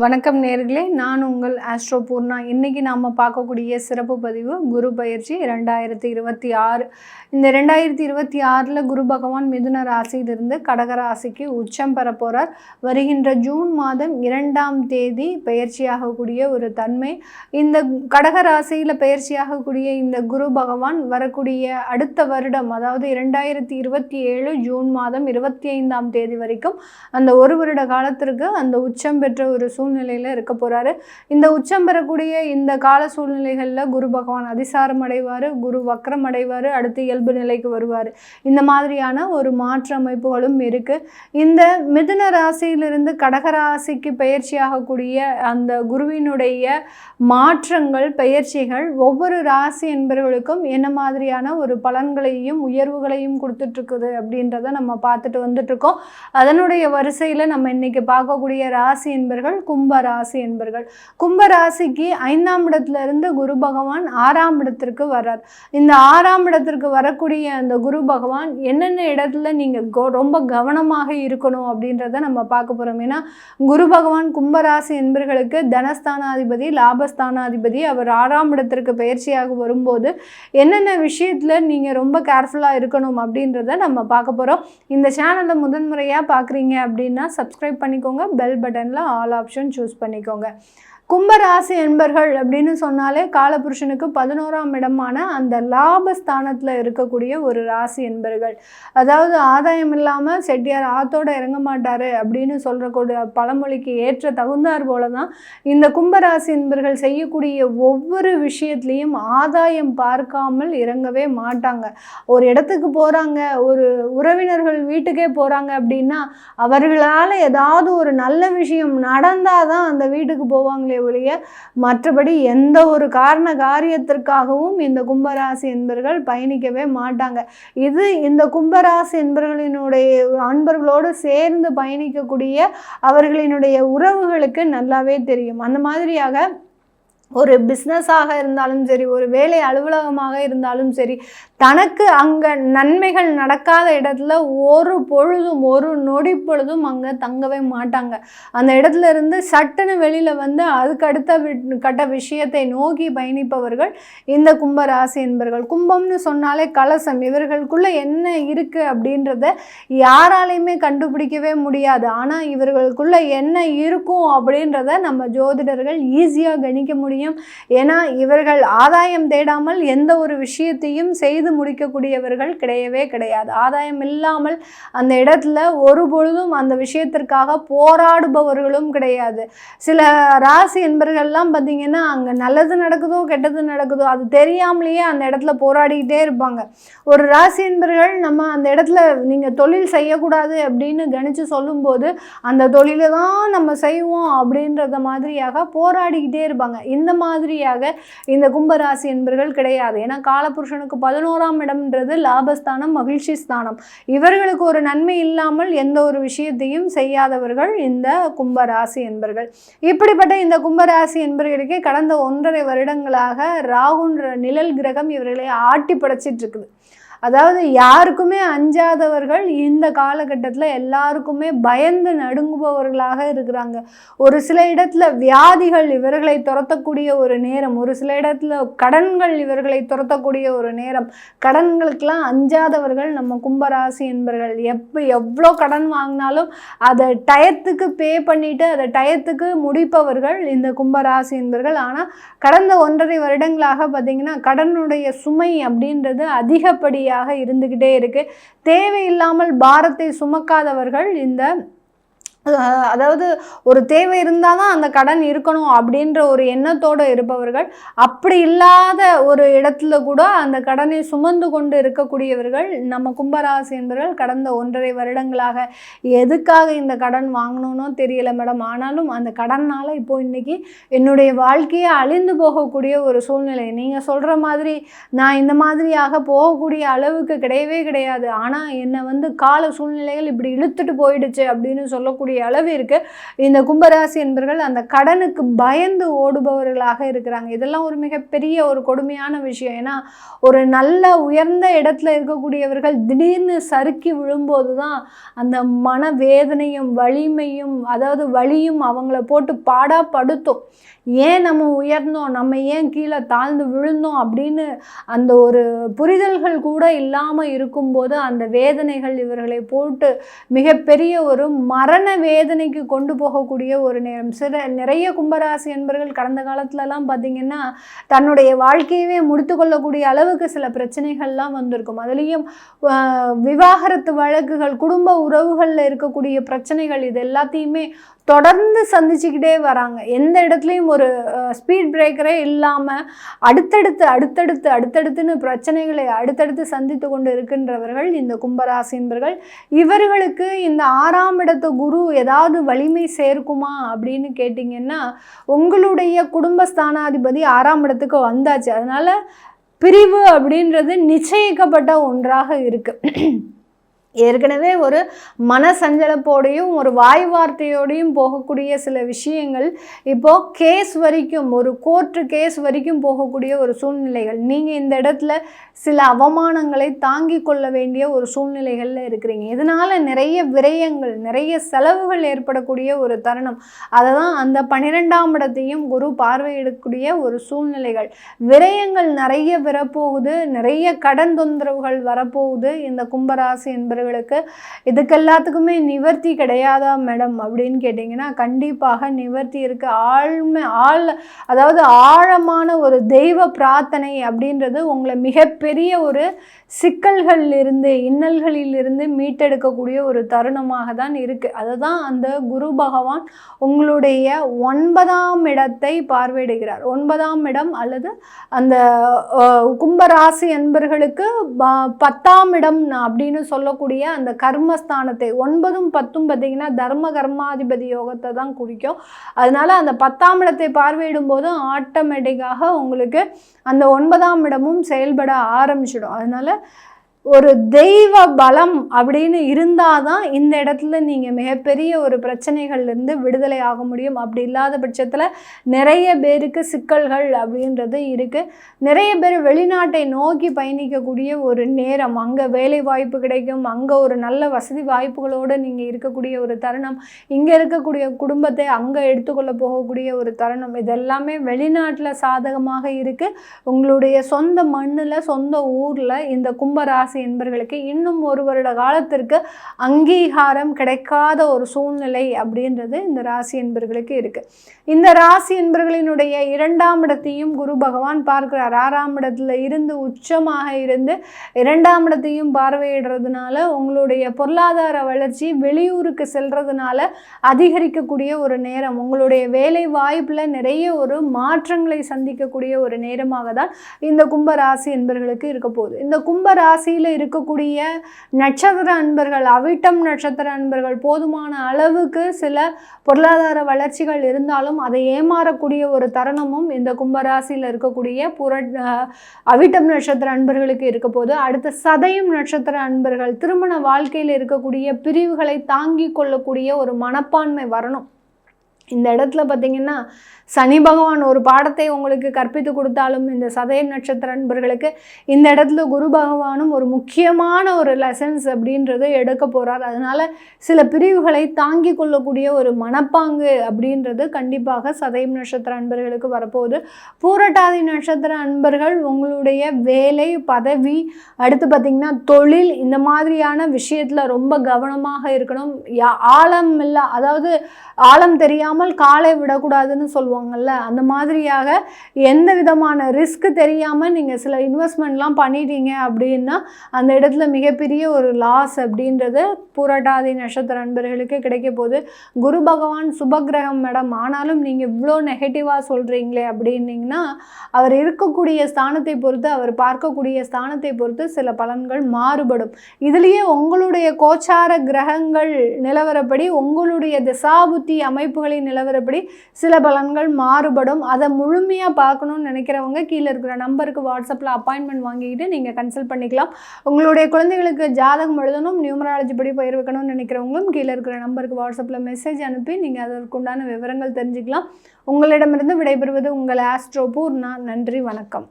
வணக்கம் நேர்களே, நான் உங்கள் ஆஸ்ட்ரோ பூர்ணா. இன்றைக்கி நாம் பார்க்கக்கூடிய சிறப்பு பதிவு குரு பயிற்சி 2026. இந்த 2026 குரு பகவான் மிதுன ராசியிலிருந்து கடக ராசிக்கு உச்சம் பெற போகிறார். வருகின்ற ஜூன் மாதம் 2ஆம் தேதி பயிற்சியாகக்கூடிய ஒரு தன்மை. இந்த கடக ராசியில் பயிற்சியாகக்கூடிய இந்த குரு பகவான் வரக்கூடிய அடுத்த வருடம், அதாவது 2027 ஜூன் மாதம் 25ஆம் தேதி வரைக்கும் அந்த ஒரு வருட காலத்திற்கு அந்த உச்சம் பெற்ற ஒரு சூழ்நிலையில் இருக்க போகிறாரு. இந்த உச்சம் பெறக்கூடிய இந்த கால சூழ்நிலைகளில் குரு பகவான் அதிசாரம் அடைவார், குரு வக்ரம் அடைவார், அடுத்து இயல்பு நிலைக்கு வருவார். இந்த மாதிரியான ஒரு மாற்று அமைப்புகளும் இருக்குது. இந்த மிதுன ராசியிலிருந்து கடக ராசிக்கு பயிற்சியாகக்கூடிய அந்த குருவினுடைய மாற்றங்கள், பயிற்சிகள் ஒவ்வொரு ராசி என்பவர்களுக்கும் என்ன மாதிரியான ஒரு பலன்களையும் உயர்வுகளையும் கொடுத்துட்ருக்குது அப்படின்றத நம்ம பார்த்துட்டு வந்துட்ருக்கோம். அதனுடைய வரிசையில் நம்ம இன்னைக்கு பார்க்கக்கூடிய ராசி என்பர்கள் கும்ப ராசி என்பர்கள். கும்ப ராசிக்கு 5ஆம் இடத்துல இருந்து குரு பகவான் 6ஆம் இடத்திற்கு வர்றார். இந்த 6ஆம் இடத்திற்கு வரக்கூடிய அந்த குரு பகவான் என்னென்ன இடத்துல நீங்கள் ரொம்ப கவனமாக இருக்கணும் அப்படின்றத நம்ம பார்க்க போகிறோம். ஏன்னா குரு பகவான் கும்பராசி என்பர்களுக்கு தனஸ்தானாதிபதி, லாபஸ்தானாதிபதி. அவர் 6ஆம் இடத்திற்கு பயிற்சியாக வரும்போது என்னென்ன விஷயத்தில் நீங்கள் ரொம்ப கேர்ஃபுல்லாக இருக்கணும் அப்படின்றத நம்ம பார்க்க போகிறோம். இந்த சேனலை முதன்முறையாக பார்க்குறீங்க அப்படின்னா சப்ஸ்கிரைப் பண்ணிக்கோங்க, பெல் பட்டனில் ஆல் ஆப்ஷன் சூஸ் பண்ணிக்கோங்க. கும்பராசி என்பர்கள் அப்படின்னு சொன்னாலே காலபுருஷனுக்கு 11ஆம் இடமான அந்த லாபஸ்தானத்தில் இருக்கக்கூடிய ஒரு ராசி என்பர்கள். அதாவது ஆதாயம் இல்லாமல் செட்டியார் ஆத்தோடு இறங்க மாட்டார் அப்படின்னு சொல்கிறக்கூடிய பழமொழிக்கு ஏற்ற தகுந்தார் போல தான் இந்த கும்பராசி என்பர்கள் செய்யக்கூடிய ஒவ்வொரு விஷயத்துலேயும் ஆதாயம் பார்க்காமல் இறங்கவே மாட்டாங்க. ஒரு இடத்துக்கு போகிறாங்க, ஒரு உறவினர்கள் வீட்டுக்கே போகிறாங்க அப்படின்னா அவர்களால் ஏதாவது ஒரு நல்ல விஷயம் நடந்தால் தான் அந்த வீட்டுக்கு போவாங்களே ஒழிய மற்றபடி எந்த ஒரு காரண காரியத்திற்காகவும் இந்த கும்பராசி என்பர்கள் பயணிக்கவே மாட்டாங்க. இது இந்த கும்பராசி என்பர்களினுடைய அன்பர்களோடு சேர்ந்து பயணிக்கக்கூடிய அவர்களினுடைய உறவுகளுக்கு நல்லாவே தெரியும். அந்த மாதிரியாக ஒரு பிஸ்னஸாக இருந்தாலும் சரி, ஒரு வேலை அலுவலகமாக இருந்தாலும் சரி, தனக்கு அங்கே நன்மைகள் நடக்காத இடத்துல ஒரு பொழுதும் ஒரு நொடி பொழுதும் அங்கே தங்கவே மாட்டாங்க. அந்த இடத்துல இருந்து சட்டுன்னு வெளியில் வந்து அதுக்கு அடுத்த கட்ட விஷயத்தை நோக்கி பயணிப்பவர்கள் இந்த கும்பராசி என்பர்கள். கும்பம்னு சொன்னாலே கலசம். இவர்களுக்குள்ள என்ன இருக்குது அப்படின்றத யாராலையுமே கண்டுபிடிக்கவே முடியாது. ஆனால் இவர்களுக்குள்ள என்ன இருக்கும் அப்படின்றத நம்ம ஜோதிடர்கள் ஈஸியாக கணிக்க முடியும். ஏன்னா இவர்கள் ஆதாயம் தேடாமல் எந்த ஒரு விஷயத்தையும் செய்து முடிக்கக்கூடியவர்கள் கிடையவே கிடையாது. ஆதாயம் இல்லாமல் அந்த இடத்துல ஒரு பொழுதும் அந்த விஷயத்திற்காக போராடுபவர்களும் கிடையாது. சில ராசி என்பர்கள்லாம் பார்த்தீங்கன்னா அங்கே நல்லது நடக்குதோ கெட்டது நடக்குதோ அது தெரியாமலேயே அந்த இடத்துல போராடிக்கிட்டே இருப்பாங்க. ஒரு ராசி என்பர்கள் நம்ம அந்த இடத்துல நீங்கள் தொழில் செய்யக்கூடாது அப்படின்னு கணிச்சு சொல்லும்போது அந்த தொழிலை தான் நம்ம செய்வோம் அப்படின்றத மாதிரியாக போராடிக்கிட்டே இருப்பாங்க. இந்த மாதிரியாக இந்த கும்பராசி என்பர்கள் கிடையாது. ஏன்னா காலபுருஷனுக்கு 11ஆம் இடம்ன்றது லாபஸ்தானம், மகிழ்ச்சி ஸ்தானம். இவர்களுக்கு ஒரு நன்மை இல்லாமல் எந்த ஒரு விஷயத்தையும் செய்யாதவர்கள் இந்த கும்பராசி என்பர்கள். இப்படிப்பட்ட இந்த கும்பராசி என்பர்களுக்கு கடந்த 1.5 வருடங்களாக ராகுன்ற நிழல் கிரகம் இவர்களை ஆட்டி படைச்சிட்டு இருக்குது. அதாவது யாருக்குமே அஞ்சாதவர்கள் இந்த காலகட்டத்தில் எல்லாருக்குமே பயந்து நடுங்குபவர்களாக இருக்கிறாங்க. ஒரு சில இடத்துல வியாதிகள் இவர்களை துரத்தக்கூடிய ஒரு நேரம், ஒரு சில இடத்துல கடன்கள் இவர்களை துரத்தக்கூடிய ஒரு நேரம். கடன்களுக்கெல்லாம் அஞ்சாதவர்கள் நம்ம கும்பராசி என்பர்கள். எவ்வளோ கடன் வாங்கினாலும் அதை டயத்துக்கு பே பண்ணிட்டு அதை டயத்துக்கு முடிப்பவர்கள் இந்த கும்பராசி என்பர்கள். ஆனால் கடந்த 1.5 வருடங்களாக பார்த்திங்கன்னா கடனுடைய சுமை அப்படின்றது அதிகப்படியாக இருந்துகிட்டே இருக்கு. தேவையில்லாமல் பாரத்தை சுமக்காதவர்கள் இந்த அதாவது ஒரு தேவை இருந்தால் தான் அந்த கடன் இருக்கணும் அப்படின்ற ஒரு எண்ணத்தோடு இருப்பவர்கள். அப்படி இல்லாத ஒரு இடத்துல கூட அந்த கடனை சுமந்து கொண்டு இருக்கக்கூடியவர்கள் நம்ம கும்பராசி என்பவர்கள். கடந்த 1.5 வருடங்களாக எதுக்காக இந்த கடன் வாங்கணும்னோ தெரியல மேடம், ஆனாலும் அந்த கடனால் இப்போ இன்றைக்கி என்னுடைய வாழ்க்கையை அழிந்து போகக்கூடிய ஒரு சூழ்நிலை. நீங்கள் சொல்கிற மாதிரி நான் இந்த மாதிரியாக போகக்கூடிய அளவுக்கு கிடையவே கிடையாது. ஆனால் என்னை வந்து கால சூழ்நிலைகள் இப்படி இழுத்துட்டு போயிடுச்சு அப்படின்னு சொல்லக்கூடிய சொல்லக்கூடிய அளவிற்கு இந்த கும்பராசி என்பர்கள் அந்த கடனுக்கு பயந்து ஓடுபவர்களாக இருக்கிறாங்க. இதெல்லாம் ஒரு மிகப்பெரிய ஒரு கொடுமையான விஷயம். ஏன்னா ஒரு நல்ல உயர்ந்த இடத்துல இருக்கக்கூடியவர்கள் திடீர்னு சறுக்கி விழும்போது தான் அந்த மனவேதனையும் வலிமையும் அதாவது வலியும் அவங்கள போட்டு பாடாப்படுத்தும். ஏன் நம்ம உயர்ந்தோம், நம்ம ஏன் கீழே தாழ்ந்து விழுந்தோம் அப்படின்னு அந்த ஒரு புரிதல்கள் கூட இல்லாமல் இருக்கும்போது அந்த வேதனைகள் இவர்களை போட்டு மிகப்பெரிய ஒரு மரண வேதனைக்கு கொண்டு போகக்கூடிய ஒரு நேரம். நிறைய கும்பராசி என்பர்கள் கடந்த காலத்துலலாம் பார்த்திங்கன்னா தன்னுடைய வாழ்க்கையவே முடித்து கொள்ளக்கூடிய அளவுக்கு சில பிரச்சனைகள்லாம் வந்திருக்கும். அதுலேயும் விவாகரத்து வழக்குகள், குடும்ப உறவுகளில் இருக்கக்கூடிய பிரச்சனைகள், இது எல்லாத்தையுமே தொடர்ந்து சந்திச்சுக்கிட்டே வராங்க. எந்த இடத்துலையும் ஒரு ஸ்பீட் பிரேக்கரே இல்லாமல் அடுத்தடுத்துன்னு பிரச்சனைகளை அடுத்தடுத்து சந்தித்து கொண்டு இருக்கின்றவர்கள் இந்த கும்பராசி என்பர்கள். இவர்களுக்கு இந்த 6ஆம் இடத்து குரு ஏதாவது வலிமை சேர்க்குமா அப்படின்னு கேட்டிங்கன்னா, உங்களுடைய குடும்பஸ்தானாதிபதி 6ஆம் இடத்துக்கு வந்தாச்சு. அதனால் பிரிவு அப்படின்றது நிச்சயிக்கப்பட்ட ஒன்றாக இருக்குது. ஏற்கனவே ஒரு மனசஞ்சலப்போடையும் ஒரு வாய் வார்த்தையோடையும் போகக்கூடிய சில விஷயங்கள் இப்போது கேஸ் வரைக்கும், ஒரு கோர்ட்டு கேஸ் வரைக்கும் போகக்கூடிய ஒரு சூழ்நிலைகள். நீங்கள் இந்த இடத்துல சில அவமானங்களை தாங்கி கொள்ள வேண்டிய ஒரு சூழ்நிலைகளில் இருக்கிறீங்க. இதனால் நிறைய விரயங்கள், நிறைய செலவுகள் ஏற்படக்கூடிய ஒரு தருணம். அதை தான் அந்த 12ஆம் இடத்தையும் குரு பார்வையிடக்கூடிய ஒரு சூழ்நிலைகள். விரயங்கள் நிறைய வரப்போகுது, நிறைய கடன் தொந்தரவுகள் வரப்போகுது இந்த கும்பராசி என்பவர்களுக்கு. இதுக்கெல்லாத்துக்குமே நிவர்த்தி கிடையாதா மேடம் அப்படின்னு கேட்டிங்கன்னா, கண்டிப்பாக நிவர்த்தி இருக்குது. அதாவது ஆழமான ஒரு தெய்வ பிரார்த்தனை அப்படின்றது உங்களை மிகப்பெரிய ஒரு சிக்கல்களிலிருந்து, இன்னல்களிலிருந்து மீட்டெடுக்கக்கூடிய ஒரு தருணமாக தான் இருக்குது. அதை தான் அந்த குரு பகவான் உங்களுடைய 9ஆம் இடத்தை பார்வையிடுகிறார். 9ஆம் இடம் அல்லது அந்த கும்பராசி என்பர்களுக்கு 10ஆம் இடம் அப்படின்னு சொல்லக்கூடிய அந்த கர்மஸ்தானத்தை, 9ம் 10ம் பார்த்தீங்கன்னா தர்ம கர்மாதிபதி யோகத்தை தான் குறிக்கும். அதனால அந்த 10ஆம் இடத்தை பார்வையிடும் போது ஆட்டோமேட்டிக்காக உங்களுக்கு அந்த 9ஆம் இடமும் செயல்பட ஆரம்பிச்சிடும். அதனால ஒரு தெய்வ பலம் அப்படின்னு இருந்தால் தான் இந்த இடத்துல நீங்கள் மிகப்பெரிய ஒரு பிரச்சனைகள்லேருந்து விடுதலை ஆக முடியும். அப்படி இல்லாத பட்சத்தில் நிறைய பேருக்கு சிக்கல்கள் அப்படின்றது இருக்குது. நிறைய பேர் வெளிநாட்டை நோக்கி பயணிக்கக்கூடிய ஒரு நேரம், அங்கே வேலை வாய்ப்பு கிடைக்கும், அங்கே ஒரு நல்ல வசதி வாய்ப்புகளோடு நீங்கள் இருக்கக்கூடிய ஒரு தருணம், இங்கே இருக்கக்கூடிய குடும்பத்தை அங்கே எடுத்துக்கொள்ள போகக்கூடிய ஒரு தருணம், இதெல்லாமே வெளிநாட்டில் சாதகமாக இருக்குது. உங்களுடைய சொந்த மண்ணில், சொந்த ஊரில் இந்த கும்பராசி என்பர்களுக்கு இன்னும் ஒரு வருட காலத்திற்கு அங்கீகாரம் கிடைக்காத ஒரு சூழ்நிலை அப்படின்றது இந்த ராசி என்பர்களுக்கு இருக்கு. இந்த ராசி என்பர்களினுடைய 2ஆம் இடத்தையும் குரு பகவான் பார்க்கிறார். 6ஆம் இடத்துல இருந்து உச்சமாக இருந்து 2ஆம் இடத்தையும் பார்வையிடுறதுனால உங்களுடைய பொருளாதார வளர்ச்சி, வெளியூருக்கு செல்றதுனால அதிகரிக்கக்கூடிய ஒரு நேரம், உங்களுடைய வேலை வாய்ப்புல நிறைய ஒரு மாற்றங்களை சந்திக்கக்கூடிய ஒரு நேரமாக தான் இந்த கும்பராசி என்பர்களுக்கு இருக்க போகுது. இந்த கும்பராசியில் இருக்கக்கூடிய நட்சத்திர அன்பர்கள், அவிட்டம் நட்சத்திர அன்பர்கள் போதுமான அளவுக்கு சில பொருளாதார வளர்ச்சிகள் இருந்தாலும் அதை ஏமாறக்கூடிய ஒரு தருணமும் இந்த கும்பராசியில் இருக்கக்கூடிய அவிட்டம் நட்சத்திர அன்பர்களுக்கு இருக்க போது. அடுத்த சதயம் நட்சத்திர அன்பர்கள் திருமண வாழ்க்கையில் இருக்கக்கூடிய பிரிவுகளை தாங்கி கொள்ளக்கூடிய ஒரு மனப்பான்மை வரணும். இந்த இடத்துல பார்த்தீங்கன்னா சனி பகவான் ஒரு பாடத்தை உங்களுக்கு கற்பித்து கொடுத்தாலும் இந்த சதயம் நட்சத்திர அன்பர்களுக்கு இந்த இடத்துல குரு பகவானும் ஒரு முக்கியமான ஒரு லெசன்ஸ் அப்படின்றது எடுக்க போகிறார். அதனால் சில பிரிவுகளை தாங்கி கொள்ளக்கூடிய ஒரு மனப்பாங்கு அப்படின்றது கண்டிப்பாக சதயம் நட்சத்திர அன்பர்களுக்கு வரப்போகுது. பூரட்டாதி நட்சத்திர அன்பர்கள் உங்களுடைய வேலை, பதவி, அடுத்து பார்த்திங்கன்னா தொழில், இந்த மாதிரியான விஷயத்தில் ரொம்ப கவனமாக இருக்கணும். ஆழம் இல்லை, அதாவது ஆழம் தெரியாமல் காலை விடக்கூடாதுன்னு சொல்லுவாங்கல்ல, அந்த மாதிரியாக எந்த விதமான ரிஸ்க் தெரியாமல் நீங்கள் சில இன்வெஸ்ட்மெண்ட்லாம் பண்ணிட்டீங்க அப்படின்னா அந்த இடத்துல மிகப்பெரிய ஒரு லாஸ் அப்படின்றது பூரட்டாதி நட்சத்திர அன்பர்களுக்கு கிடைக்க போகுது. குரு பகவான் சுபகிரகம் மேடம், ஆனாலும் நீங்கள் இவ்வளோ நெகட்டிவாக சொல்கிறீங்களே அப்படின்னீங்கன்னா, அவர் இருக்கக்கூடிய ஸ்தானத்தை பொறுத்து, அவர் பார்க்கக்கூடிய ஸ்தானத்தை பொறுத்து சில பலன்கள் மாறுபடும். இதுலேயே உங்களுடைய கோச்சார கிரகங்கள் நிலவரப்படி உங்களுடைய திசாபுத்தி அமைப்புகளின் நிலவரப்படி சில பலன்கள் மாறுபடும். அதை முழுமையாக பார்க்கணும்னு நினைக்கிறவங்க கீழே இருக்கிற நம்பருக்கு வாட்ஸ்அப்பில் அப்பாயின்மெண்ட் வாங்கிக்கிட்டு நீங்கள் கன்சல்ட் பண்ணிக்கலாம். உங்களுடைய குழந்தைகளுக்கு ஜாதகம் எழுதணும், நியூமராலஜி படி பயிர் வைக்கணும்னு நினைக்கிறவங்களும் கீழே இருக்கிற நம்பருக்கு வாட்ஸ்அப்பில் மெசேஜ் அனுப்பி நீங்கள் அதற்குண்டான விவரங்கள் தெரிஞ்சுக்கலாம். உங்களிடமிருந்து விடைபெறுவது உங்கள் ஆஸ்ட்ரோ பூர்ணா. நன்றி, வணக்கம்.